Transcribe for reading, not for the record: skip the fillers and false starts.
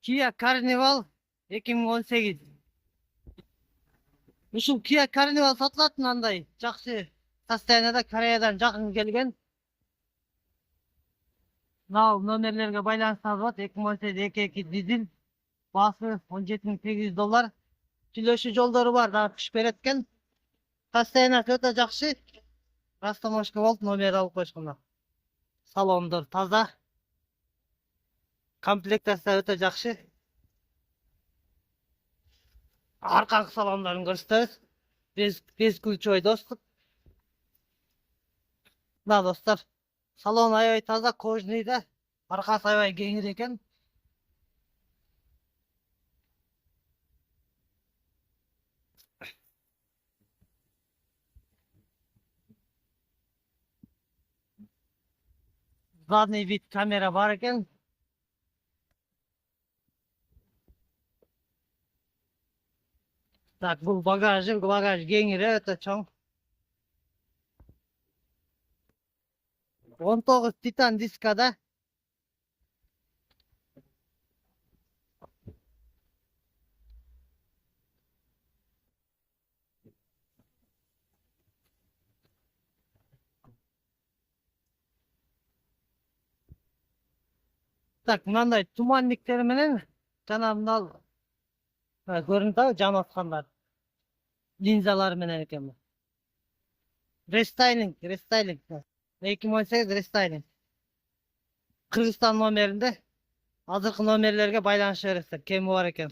Kia Carnival 2018. Ушул Kia Carnival сатылат мынандай жакшы состояниеда, Кореядан жакын келген. Мынау номерлерге байланыштырып болот. 2018 2.2 дизель, баасы $17.800. Түлөшү жолдору бар, дагы күч берет экен. Состояниясы өтө жакшы. Растаможка болуп номер алып койушкан. Салондор таза. Комплектация өтө жакшы. Аркаңкы салондорун көрсөтөбүз. Без ключевой доступ. Да, достор. Салон аябай таза, кожаный да. Аркасы аябай кеңир экен. Задний вид камера бар экен. Так, бул багаж кеңир, өтө чоң. 19 титан дискада. Так, мынандай туманниктер менен жана мына көрүнүп атабы жан аткандар. Линзалар менен экен. Рестайлинг. 2018 рестайлинг. Кыргызстан номеринде азыркы номерлерге байланыша бересиздер. Кеми бар экен.